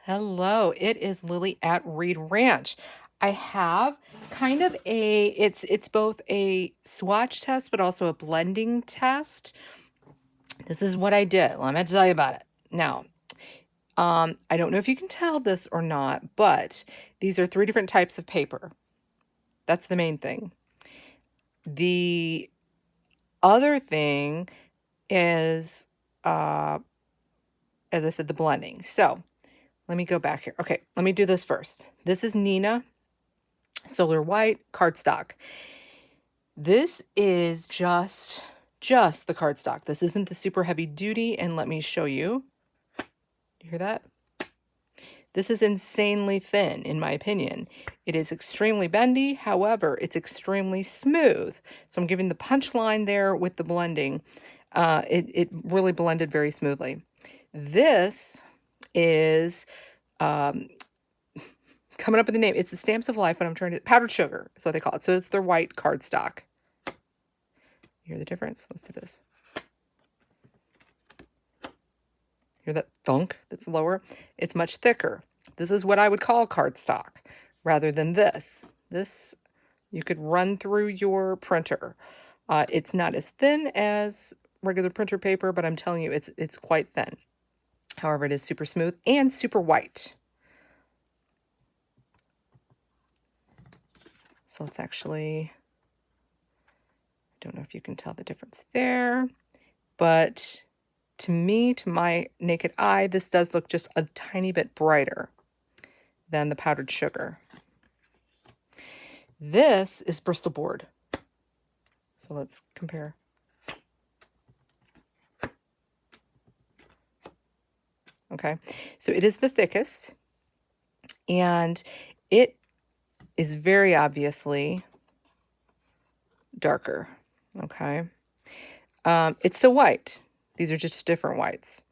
Hello, it is Lily at Reed Ranch. I have kind of it's both a swatch test but also a blending test. This is what I did. Let me tell you about it. Now, I don't know if you can tell this or not, but these are three different types of paper. That's the main thing. The other thing is, as I said, the blending. So let me go back here. Okay, let me do this first. This is Neenah Solar White cardstock. This is just the cardstock. This isn't the super heavy duty, and let me show you. You hear that? This is insanely thin, in my opinion. It is extremely bendy, however, it's extremely smooth. So I'm giving the punch line there with the blending. It really blended very smoothly. This is coming up with the name. It's the Stamps of Life, but I'm trying to... Powdered sugar is what they call it. So it's their white cardstock. You hear the difference? Let's do this. Hear that thunk that's lower? It's much thicker. This is what I would call cardstock rather than this. This you could run through your printer. It's not as thin as regular printer paper, but I'm telling you, it's quite thin. However, it is super smooth and super white. So let's actually... Don't know if you can tell the difference there, but to me, to my naked eye, this does look just a tiny bit brighter than the powdered sugar. This is Bristol board. So let's compare. Okay, so it is the thickest, and it is very obviously darker. Okay, it's still white. These are just different whites.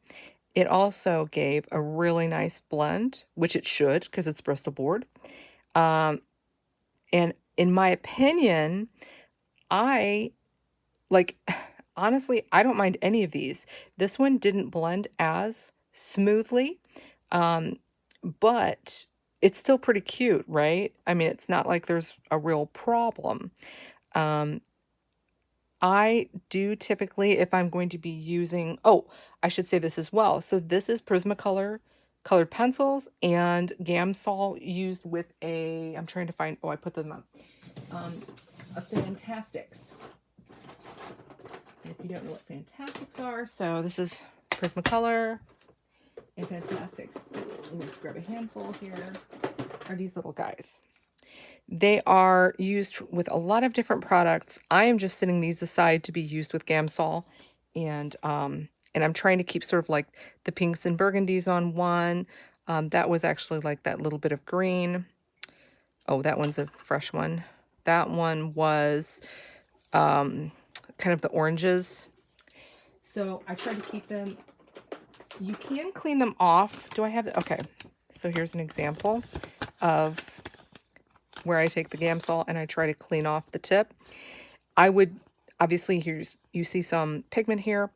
It also gave a really nice blend, which it should because it's Bristol board. And in my opinion, honestly, I don't mind any of these. This one didn't blend as smoothly, but it's still pretty cute, right? I mean, it's not like there's a real problem. I do typically, if I'm going to be using, oh, I should say this as well. So this is Prismacolor Colored Pencils and Gamsol used with a, I'm trying to find, oh, I put them up, a Fantastix. And if you don't know what Fantastix are, so this is Prismacolor and Fantastix. Let me just grab a handful here. Are these little guys. They are used with a lot of different products. I am just setting these aside to be used with Gamsol, and I'm trying to keep sort of like the pinks and burgundies on one. That was actually like that little bit of green. Oh, that one's a fresh one. That one was kind of the oranges. So I try to keep them. You can clean them off. Do I have the, okay. So here's an example of where I take the Gamsol and I try to clean off the tip. I would, obviously, you see some pigment here.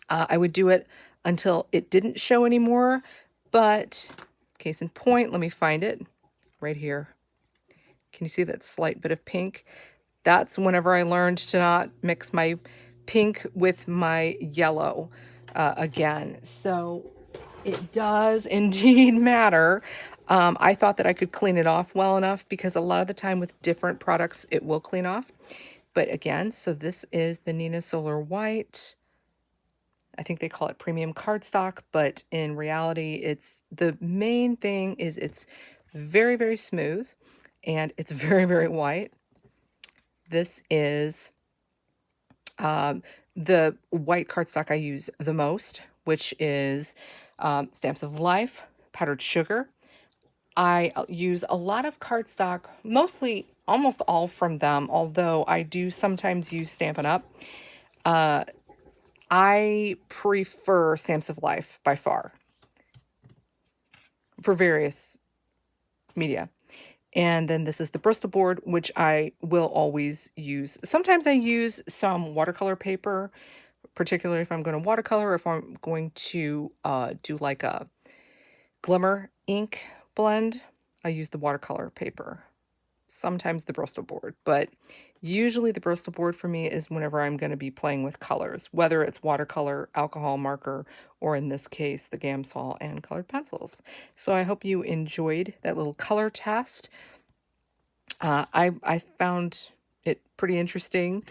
I would do it until it didn't show anymore, but case in point, let me find it right here. Can you see that slight bit of pink? That's whenever I learned to not mix my pink with my yellow again. So it does indeed matter. I thought that I could clean it off well enough because a lot of the time with different products, it will clean off. But again, so this is the Neenah Solar White. I think they call it premium cardstock, but in reality, it's the main thing is it's very, very smooth and it's very, very white. This is the white cardstock I use the most, which is Stamps of Life, powdered sugar. I use a lot of cardstock, mostly almost all from them, although I do sometimes use Stampin' Up. I prefer Stamps of Life by far for various media. And then this is the Bristol board, which I will always use. Sometimes I use some watercolor paper, particularly if I'm going to watercolor, or if I'm going to do like a Glimmer ink blend, I use the watercolor paper. Sometimes the Bristol board, but usually the Bristol board for me is whenever I'm going to be playing with colors, whether it's watercolor, alcohol marker, or in this case, the Gamsol and colored pencils. So I hope you enjoyed that little color test. I found it pretty interesting.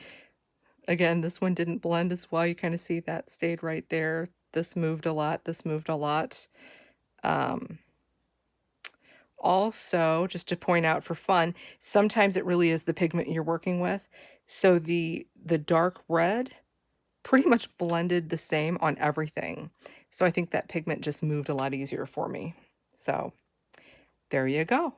Again, this one didn't blend as well. You kind of see that stayed right there. This moved a lot. This moved a lot. Also, just to point out for fun, sometimes it really is the pigment you're working with. So the dark red pretty much blended the same on everything. So I think that pigment just moved a lot easier for me. So there you go.